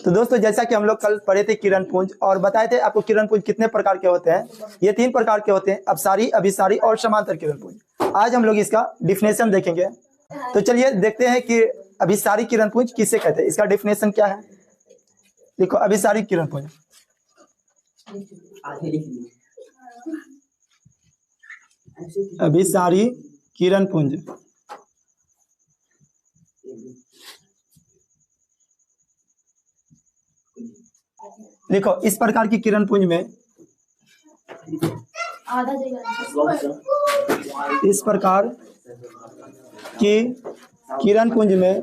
तो दोस्तों जैसा कि हम लोग कल पढ़े थे किरण पुंज और बताए थे आपको किरण पुंज कितने प्रकार के होते हैं। ये 3 प्रकार के होते हैं, अपसारी, अभिसारी और समांतर किरण पुंज। आज हम लोग इसका डिफिनेशन देखेंगे। तो चलिए देखते हैं कि अभिसारी किरण पुंज किसे कहते हैं, इसका डिफिनेशन क्या है। देखो अभिसारी किरण पुंज, अभिसारी किरण पुंज देखो इस प्रकार की किरण पुंज में, इस प्रकार की किरण पुंज में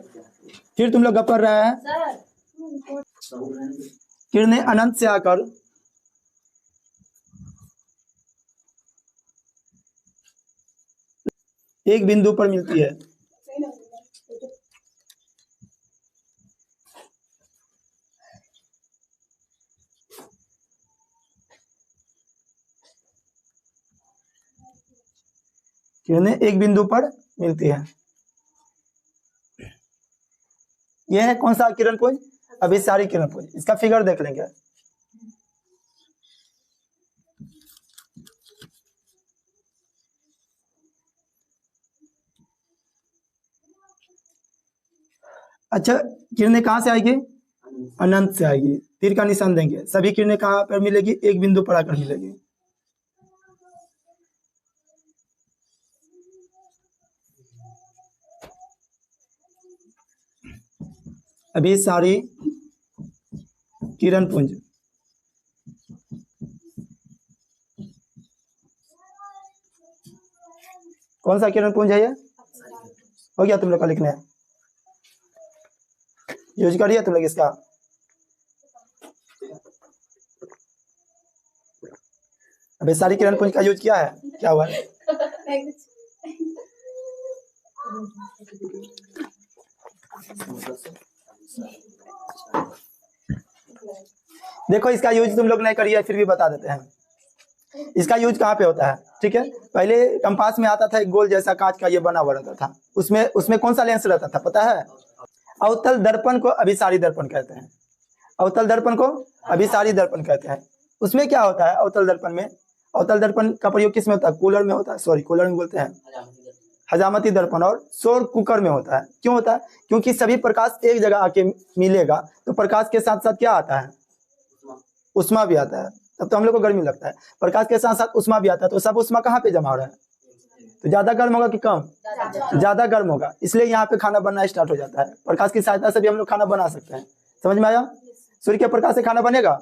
फिर तुम लोग गप कर रहे हैं, किरणें अनंत से आकर एक बिंदु पर मिलती है। किरणें एक बिंदु पर मिलती है। यह है कौन सा किरण पुंज, अभिसारी किरण पुंज। इसका फिगर देख लेंगे। अच्छा, किरणें कहां से आएगी, अनंत से आएगी। तीर का निशान देंगे, सभी किरणें कहां पर मिलेगी, एक बिंदु पर आकर मिलेगी। अभिसारी किरण पुंज कौन सा किरण पुंज है, ये हो गया तुम लोग का लिखना है, यूज करिए तुम लोग इसका। अभिसारी किरण पुंज का यूज किया है, क्या हुआ है? देखो इसका यूज तुम लोग नहीं करिए, फिर भी बता देते हैं। इसका यूज कहाँ पे होता है, ठीक है। पहले कंपास में आता था एक गोल जैसा कांच का ये बना हुआ रहता था, उसमें कौन सा लेंस रहता था पता है? अवतल दर्पण को अभिसारी दर्पण कहते हैं। अवतल दर्पण को अभिसारी दर्पण कहते हैं। उसमें क्या होता है अवतल दर्पण में, अवतल दर्पण का प्रयोग किस में होता है, कूलर में होता है, सॉरी कूलर में बोलते हैं, हजामती दर्पण और सौर कुकर में होता है। क्यों होता है? क्योंकि सभी प्रकाश एक जगह आके मिलेगा तो प्रकाश के साथ साथ क्या आता है, उष्मा भी आता है। तब तो हम लोग को गर्मी लगता है। प्रकाश के साथ साथ उष्मा भी आता है, तो सब उष्मा कहाँ पे जमा हो रहा है, तो ज्यादा गर्म होगा कि कम, ज्यादा गर्म होगा। इसलिए यहाँ पे खाना बनना स्टार्ट हो जाता है। प्रकाश की सहायता से भी हम लोग खाना बना सकते हैं। समझ में आया? सूर्य के प्रकाश से खाना बनेगा,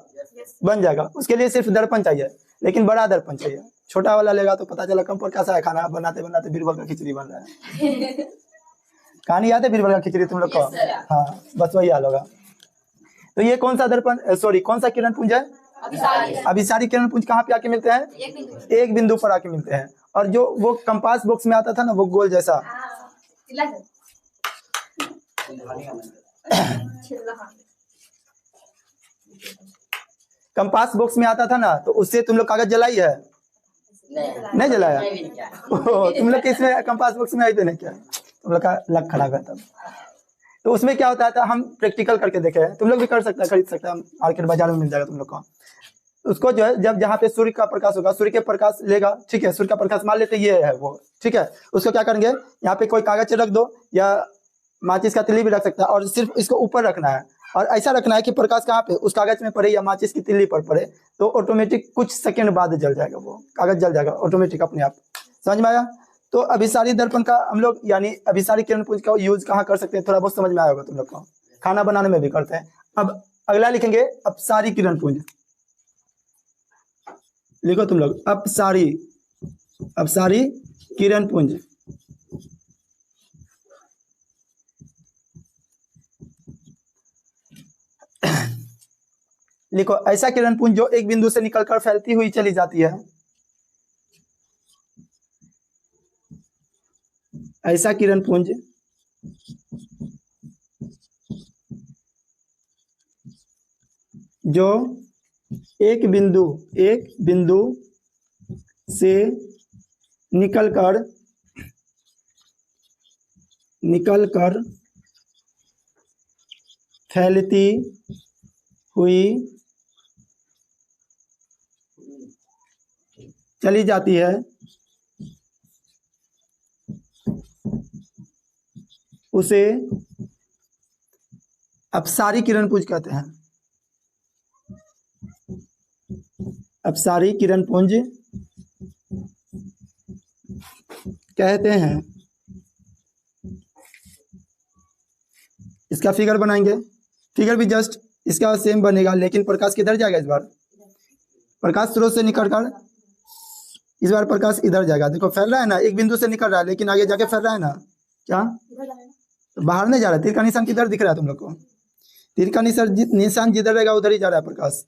बन जाएगा। उसके लिए सिर्फ दर्पण चाहिए, लेकिन बड़ा दर्पण चाहिए। छोटा वाला लेगा तो पता चला कम प्रकाश है, खाना बनाते बनाते बीरबल का खिचड़ी बन रहा है। कहानी याद है बीरबल का खिचड़ी तुम लोग को? हाँ, बस वही हाल होगा। तो ये कौन सा दर्पण, सॉरी कौन सा किरण पुंज है, अभिसारी किरण पुंज। कहाँ पे आके मिलते हैं, एक बिंदु पर आके मिलते हैं। और जो वो कंपास बॉक्स में आता था ना, वो गोल जैसा, कंपास बॉक्स में आता था ना, तो उससे तुम लोग कागज जलाई है, नहीं जलाया? तुम लोग किसमें, कंपास बॉक्स में आई थे ना क्या? तुम लोग का लक खराब है तब। तो उसमें क्या होता था, हम प्रैक्टिकल करके देखे हैं, तुम लोग भी कर सकते हैं, खरीद सकते हैं, मार्केट बाजार में मिल जाएगा तुम लोग को। उसको जो है जब जहाँ पे सूर्य का प्रकाश होगा, सूर्य के प्रकाश लेगा, ठीक है, सूर्य का प्रकाश मान लेते ये है वो, ठीक है। उसको क्या करेंगे, यहाँ पे कोई कागज रख दो या माचिस का तिल्ली भी रख सकता है, और सिर्फ इसको ऊपर रखना है और ऐसा रखना है कि प्रकाश कहाँ पे, उस कागज में पड़े या माचिस की तिल्ली पर पड़े, तो ऑटोमेटिक कुछ सेकंड बाद जल जाएगा, वो कागज जल जाएगा ऑटोमेटिक अपने आप। समझ में आया? तो अभिसारी दर्पण का हम लोग यानी अभिसारी किरण पुंज का यूज कहाँ कर सकते हैं, थोड़ा बहुत समझ में आया होगा तुम लोग को। खाना बनाने में भी करते हैं। अब अगला लिखेंगे अपसारी किरण पुंज। लिखो तुम लोग, अपसारी, अपसारी किरण पुंज। लिखो, ऐसा किरण पुंज जो एक बिंदु से निकलकर फैलती हुई चली जाती है, ऐसा किरण पुंज जो एक बिंदु से निकलकर फैलती हुई चली जाती है, उसे अपसारी किरणपुंज कहते हैं। अपसारी किरणपुंज कहते हैं। इसका फिगर बनाएंगे, फिगर भी जस्ट इसका सेम बनेगा, लेकिन प्रकाश किधर जाएगा इस बार? प्रकाश स्रोत से निकल कर इस बार प्रकाश इधर जाएगा। देखो फैल रहा है ना, एक बिंदु से निकल रहा है लेकिन आगे जाके फैल रहा है ना। क्या तो बाहर नहीं जा रहा है? तीर का निशान किधर दिख रहा है तुम लोग को? तीर का निशान जिधर रहेगा उधर ही जा रहा है प्रकाश।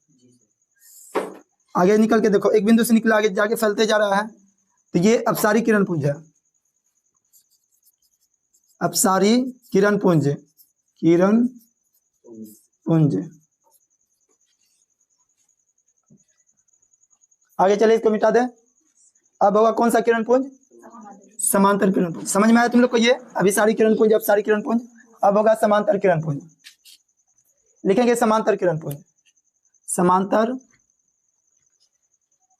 आगे निकल के देखो, एक बिंदु से निकला आगे जाके फैलते जा रहा है, तो ये अपसारी किरणपुंज है। अपसारी किरणपुंज, किरणपुंज। आगे चले, इसको मिटा दे। अब होगा कौन सा किरणपुंज? समांतर किरणपुंज। समझ में आया तुम लोग को? ये अभिसारी किरणपुंज, अपसारी किरणपुंज। अब होगा समांतर किरणपुंज। लिखेंगे समांतर किरणपुंज, समांतर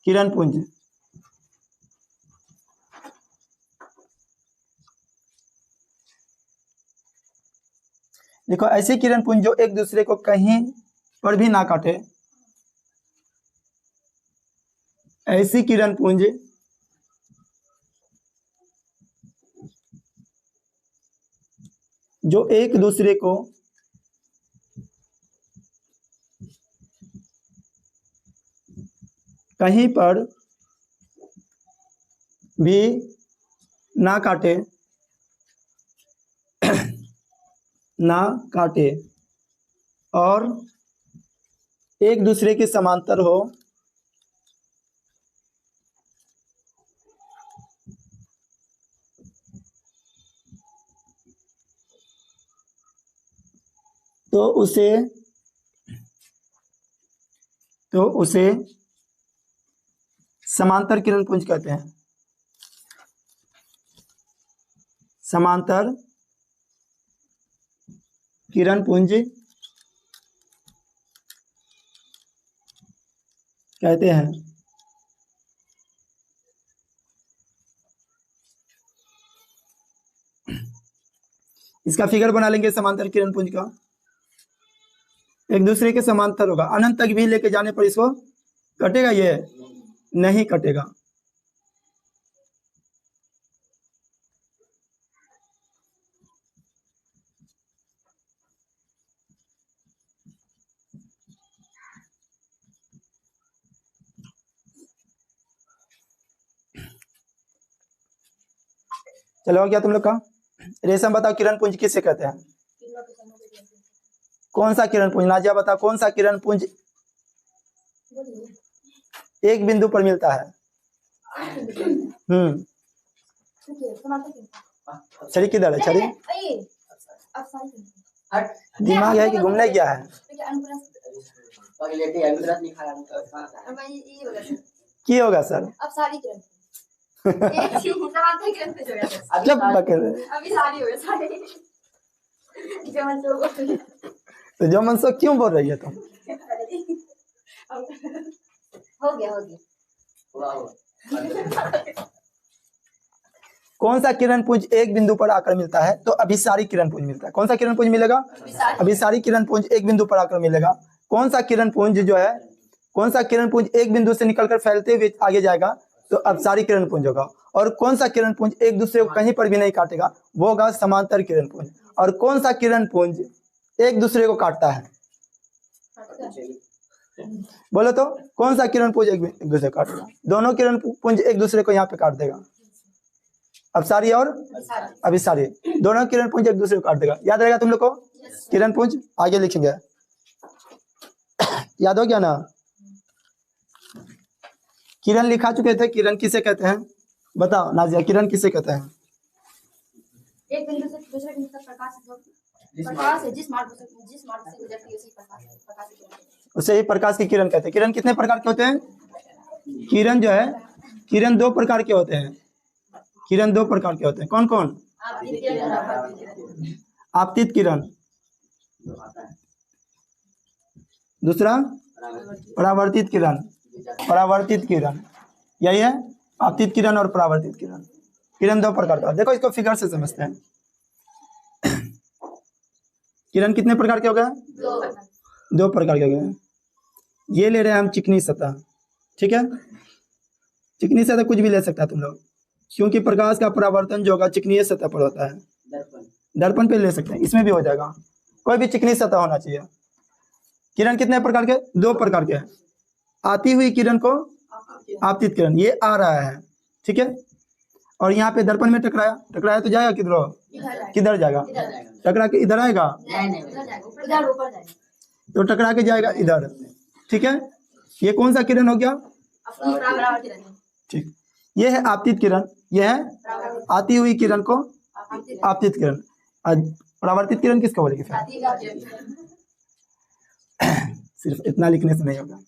किरणपुंज। देखो ऐसे किरणपुंज जो एक दूसरे को कहीं पर भी ना काटे, ऐसी किरणपुंज जो एक दूसरे को कहीं पर भी ना काटे, ना काटे और एक दूसरे के समांतर हो, तो उसे समांतर किरणपुंज कहते हैं। समांतर किरणपुंज कहते हैं। इसका फिगर बना लेंगे समांतर किरणपुंज का। एक दूसरे के समांतर होगा, अनंत तक भी लेके जाने पर इसको कटेगा? ये नहीं कटेगा। चलो क्या तुम लोग का? रेशम बताओ किरणपुंज किसे कहते हैं? कौन सा किरणपुंज? नाजिया बताओ कौन सा किरणपुंज एक बिंदु पर मिलता है? छड़ी किधर है? छड़ी दिमाग है कि घूमने गया है? की होगा सर? जब तो जो मनसुख क्यों बोल रही है तुम? हो गया कौन सा किरणपुंज एक बिंदु पर आकर मिलता है? तो अभिसारी किरणपुंज मिलता है। कौन सा किरणपुंज मिलेगा? अभिसारी किरणपुंज एक बिंदु पर आकर मिलेगा। कौन सा किरणपुंज जो है, कौन सा किरणपुंज एक बिंदु से निकलकर फैलते हुए आगे जाएगा? तो अपसारी किरणपुंज होगा। और कौन सा किरणपुंज एक दूसरे को कहीं पर भी नहीं काटेगा? वो होगा समांतर किरणपुंज। और कौन सा किरणपुंज एक दूसरे को काटता है? बोलो तो, कौन सा किरणपुंज एक दूसरे को काटेगा? दोनों किरणपुंज एक दूसरे को यहाँ पे काट देगा, अपसारी और अभिसारी। दोनों किरणपुंज एक दूसरे को काट देगा। याद रहेगा तुम लोग को किरणपुंज? आगे लिखेंगे, याद हो गया ना? किरण लिखा चुके थे। किरण किसे कहते हैं? बताओ नाजिया, किरण किसे कहते हैं? एक बिंदु से दूसरे बिंदु तक प्रकाश है, जिस मार्ग से गुजरती है उसी प्रकाश की किरण। उसे ही प्रकाश की किरण कहते हैं। किरण कितने प्रकार के होते हैं? किरण जो है, किरण दो प्रकार के होते हैं। किरण दो प्रकार के होते हैं। कौन कौन? आपतित किरण, दूसरा परावर्तित किरण, परावर्तित किरण, यही है आपतित किरण और परावर्तित किरण। किरण दो प्रकार का, देखो इसको फिगर से समझते हैं। किरण कितने प्रकार के हो गए? दो प्रकार के हो गए। ये ले रहे हैं हम चिकनी सतह, ठीक है। चिकनी सतह कुछ भी ले सकता है तुम लोग, क्योंकि प्रकाश का परावर्तन जो होगा चिकनी सतह पर होता है। दर्पण पे ले सकते हैं, इसमें भी हो जाएगा, कोई भी चिकनी सतह होना चाहिए। किरण कितने प्रकार के? दो प्रकार के हैं। आती हुई किरण को आपतित किरण, ये आ रहा है, ठीक है, और यहाँ पे दर्पण में टकराया, टकराया तो जाएगा किधर? किधर जाएगा? टकरा के इधर आएगा, तो टकरा के जाएगा इधर, ठीक है। ये कौन सा किरण हो गया? ठीक, ये है आपतित किरण, ये है आती हुई किरण को आपतित किरण। परावर्तित किरण किसको बोलेगी फिर? सिर्फ इतना लिखने से नहीं होगा।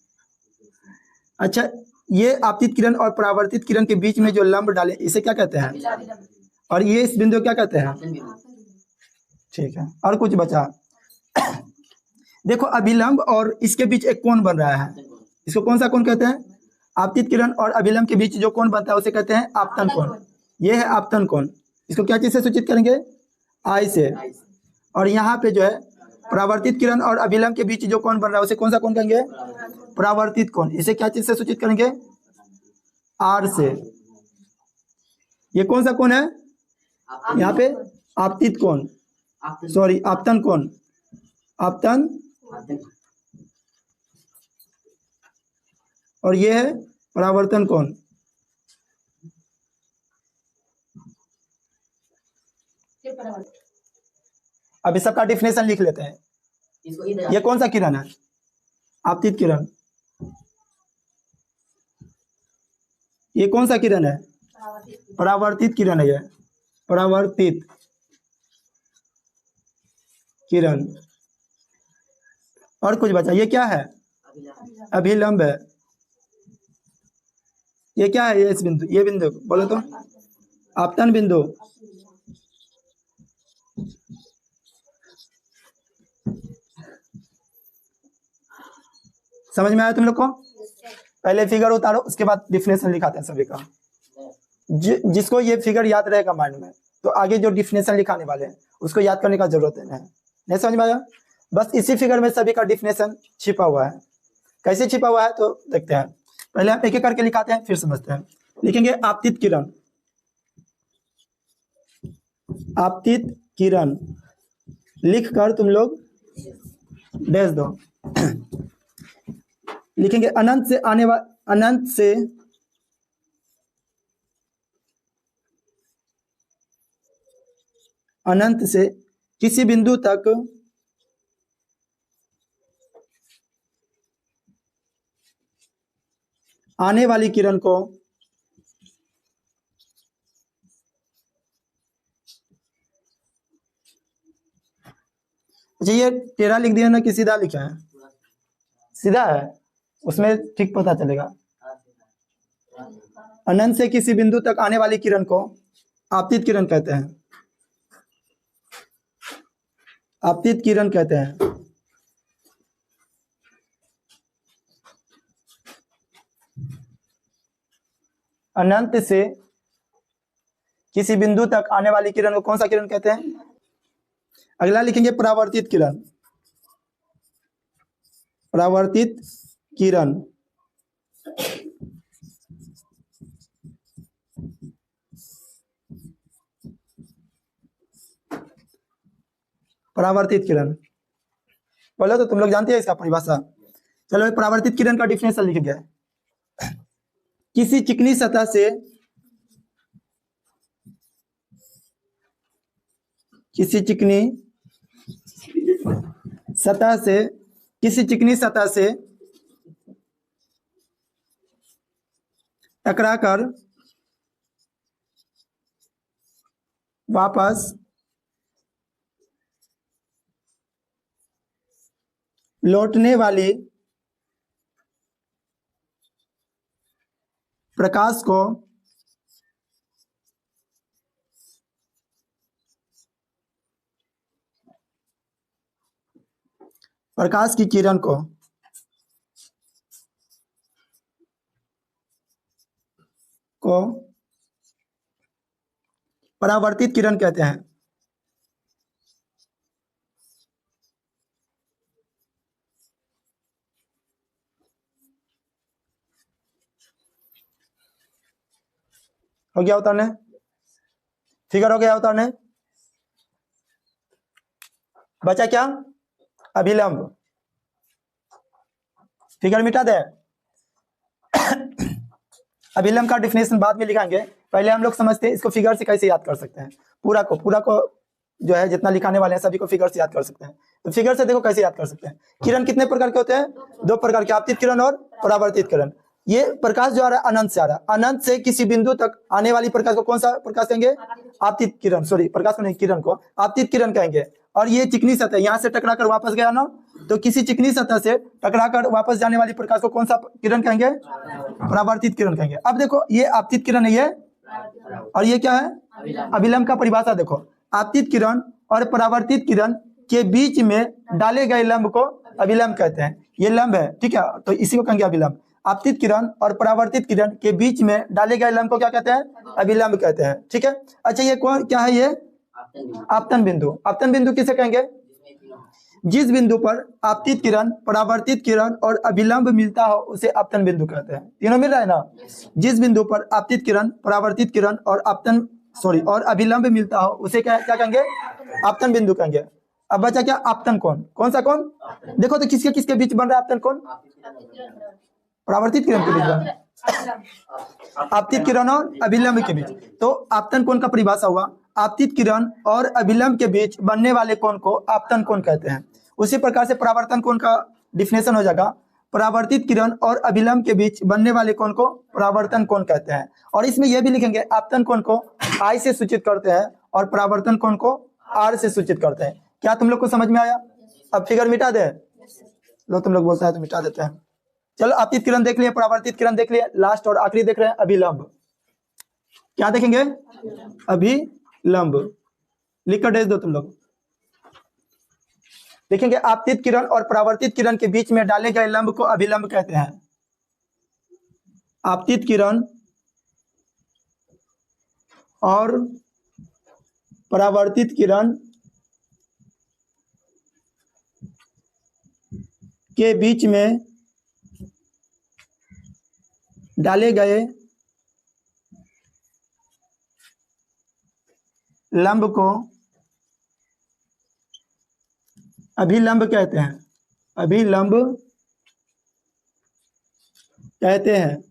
अच्छा, ये आपतित किरण और परावर्तित किरण के बीच में जो लंब डाले इसे क्या कहते हैं? और ये इस बिंदु क्या कहते हैं? ठीक है, और कुछ बचा? देखो अभिलंब और इसके बीच एक कोण बन रहा है, इसको कौन सा कोण कहते हैं? आपतित किरण और अभिलंब के बीच जो कोण बनता है उसे कहते हैं आपतन कोण। ये है आपतन कोण, इसको क्या चीज से सूचित करेंगे? आई से। और यहाँ पे जो है परावर्तित किरण और अभिलंब के बीच जो कोण बन रहा है उसे कौन सा कोण कहेंगे? परावर्तित कोण। इसे क्या चीज से सूचित करेंगे? आर से। ये कौन सा कोण है? यहाँ पे आपतित कोण, सॉरी आपतन कोण, आपतन, और ये है परावर्तन कोण। अब इस सबका डिफिनेशन लिख लेते हैं। ये कौन सा किरण है? आपतित किरण। ये कौन सा किरण है? परावर्तित किरण है, ये परावर्तित किरण। और कुछ बचा? ये क्या है? अभिलंब है। ये क्या है? ये इस बिंदु, ये बिंदु बोलो तो, आपतन बिंदु। समझ में आया तुम लोग को? पहले फिगर उतारो, उसके बाद डिफिनेशन लिखाते हैं सभी का। जिसको ये फिगर याद रहेगा माइंड में, तो आगे जो डिफिनेशन लिखाने वाले हैं उसको याद करने का जरूरत नहीं समझ में आया? बस इसी फिगर में सभी का डिफिनेशन छिपा हुआ है। कैसे छिपा हुआ है तो देखते हैं। पहले हम एक एक करके लिखाते हैं, फिर समझते हैं। लिखेंगे आपतित किरण, आपतित किरण लिखकर तुम लोग डैश दो। लिखेंगे अनंत से आने वाला, अनंत से अनंत से किसी बिंदु तक आने वाली किरण को अच्छा, ये टेढ़ा लिख दिया ना कि सीधा लिखा है? सीधा है, उसमें ठीक पता चलेगा। अनंत से किसी बिंदु तक आने वाली किरण को आपतित किरण कहते हैं, आपतित किरण कहते हैं। अनंत से किसी बिंदु तक आने वाली किरण को कौन सा किरण कहते हैं? अगला लिखेंगे परावर्तित किरण, परावर्तित किरण। परावर्तित किरण बोलो तो तुम लोग जानते हैं इसका परिभाषा। चलो परावर्तित किरण का डिफिनेशन लिख गया। किसी चिकनी सतह से, किसी चिकनी सतह से, किसी चिकनी सतह से टकराकर वापस लौटने वाली प्रकाश को प्रकाश की किरण को को परावर्तित किरण कहते हैं। हो गया उतारने? फिगर हो गया उतारने? बचा क्या? अभिलंब। फिगर मिटा दे। अभिलंब का डिफिनेशन बाद में लिखाएंगे, पहले हम लोग समझते हैं इसको फिगर से कैसे याद कर सकते हैं। पूरा को जो है जितना लिखाने वाले हैं सभी को फिगर से याद कर सकते हैं। तो फिगर से देखो कैसे याद कर सकते हैं। किरण कितने प्रकार के होते हैं? 2 प्रकार के, आपतित किरण और परावर्तित किरण। ये प्रकाश जो आ रहा है अनंत से आ रहा है, अनंत से किसी बिंदु तक आने वाली प्रकाश को कौन सा प्रकाश कहेंगे? आपतित किरण। सॉरी, प्रकाश को नहीं, किरण को आपतित किरण कहेंगे। और ये चिकनी सतह, यहाँ से टकराकर वापस गया ना, तो किसी चिकनी सतह से टकराकर वापस जाने वाली प्रकाश को कौन सा किरण कहेंगे? परावर्तित किरण कहेंगे। अब देखो ये आपतित किरण है ये, और ये क्या है? अभिलंब का परिभाषा देखो, आपतित किरण और परावर्तित किरण के बीच में डाले गए लंब को अभिलंब कहते हैं। ये लंब है, ठीक है, तो इसी को कहेंगे अभिलंब। आपतित किरण और परावर्तित किरण के बीच में डाले गए लंब को क्या कहते हैं? अभिलंब कहते हैं, ठीक है। अच्छा, ये कौन क्या है? ये आपतन बिंदु। आपतन बिंदु किसे कहेंगे? जिस बिंदु पर आपतित किरण, परावर्तित किरण और अभिलंब मिलता हो उसे आपतन बिंदु कहते हैं। तीनों मिल रहा है ना? जिस बिंदु पर आपतित किरण, परावर्तित किरण और और अभिलंब मिलता हो उसे क्या कहेंगे? आपतन बिंदु कहेंगे। अब बचा क्या? आपतन कोण। कौन सा कोण? देखो तो किसके किसके बीच बन रहा है आपतन कोण? परावर्तित किरण के बीच बन, आपतित किरण और अभिलंब के बीच। तो आपतन कोण का परिभाषा हुआ, आपतित किरण और अभिलंब के बीच बनने वाले कोण को आपतन कोण कहते हैं। उसी प्रकार से परावर्तन कोण का डिफिनेशन हो जाएगा, परावर्तित किरण और अभिलंब के बीच बनने वाले कोण को परावर्तन कोण कहते हैं। और इसमें यह भी लिखेंगे, आपतन कोण को I से सूचित करते हैं और परावर्तन कोण को R से सूचित करते हैं। क्या तुम लोग को समझ में आया? अब फिगर मिटा दे लो, तुम लोग बोलते हैं तो मिटा देते हैं। चलो, आपतित किरण देख लिए, परावर्तित किरण देख लिए, लास्ट और आखिरी देख रहे हैं अभिलंब। क्या देखेंगे? अभिलंब। लिख कर दे दो तुम लोग। देखेंगे आपतित किरण और परावर्तित किरण के बीच में डाले गए लंब को अभिलंब कहते हैं। आपतित किरण और परावर्तित किरण के बीच में डाले गए लंब को अभिलंब कहते हैं। अभिलंब कहते हैं।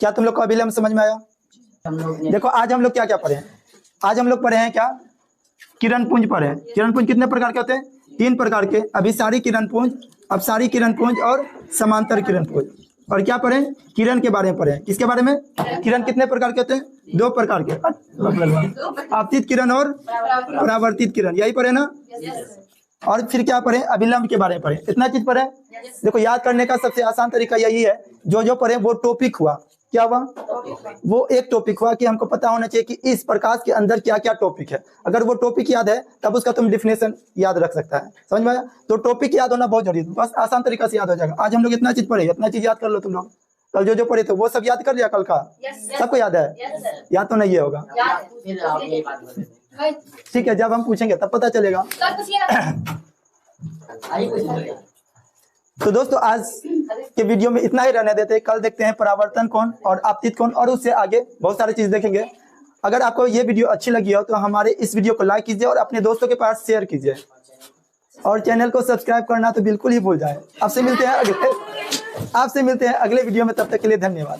क्या तुम लोग को अभिलंब समझ में आया? देखो आज हम लोग क्या क्या पढ़े हैं? आज हम लोग पढ़े हैं क्या? किरण पुंज पढ़े हैं। किरण पुंज कितने प्रकार के होते हैं? 3 प्रकार के। अभिसारी किरण पुंज, अपसारी किरण पुंज और समांतर किरण पुंज। और क्या पढ़े? किरण के बारे में पढ़े। किसके बारे में? किरण कितने प्रकार के होते हैं? 2 प्रकार के, आपतित किरण और परावर्तित किरण, यही पढ़े ना? और फिर क्या पढ़े? अभिलंब के बारे में पढ़े। इतना चीज पढ़े। देखो याद करने का सबसे आसान तरीका यही है, जो पढ़े वो टॉपिक हुआ। क्या हुआ? वो एक टॉपिक हुआ कि हमको पता होना चाहिए कि इस प्रकाश के अंदर क्या क्या टॉपिक है। अगर वो टॉपिक याद है तब उसका तुम डिफिनेशन याद रख सकता है। समझ में आया? तो टॉपिक याद होना बहुत जरूरी है, बस आसान तरीका से याद हो जाएगा। आज हम लोग इतना चीज पढ़े, इतना चीज याद कर लो तुम लोग। कल जो पढ़े थे वो सब याद कर लिया कल का? सबको याद है? याद तो नहीं होगा, ठीक है, जब हम पूछेंगे तब पता चलेगा। तो दोस्तों आज के वीडियो में इतना ही रहने देते हैं। कल देखते हैं परावर्तन कोण और आपतित कोण, और उससे आगे बहुत सारी चीज देखेंगे। अगर आपको ये वीडियो अच्छी लगी हो तो हमारे इस वीडियो को लाइक कीजिए और अपने दोस्तों के पास शेयर कीजिए, और चैनल को सब्सक्राइब करना तो बिल्कुल ही भूल जाए। आपसे मिलते हैं अगले वीडियो में, तब तक के लिए धन्यवाद।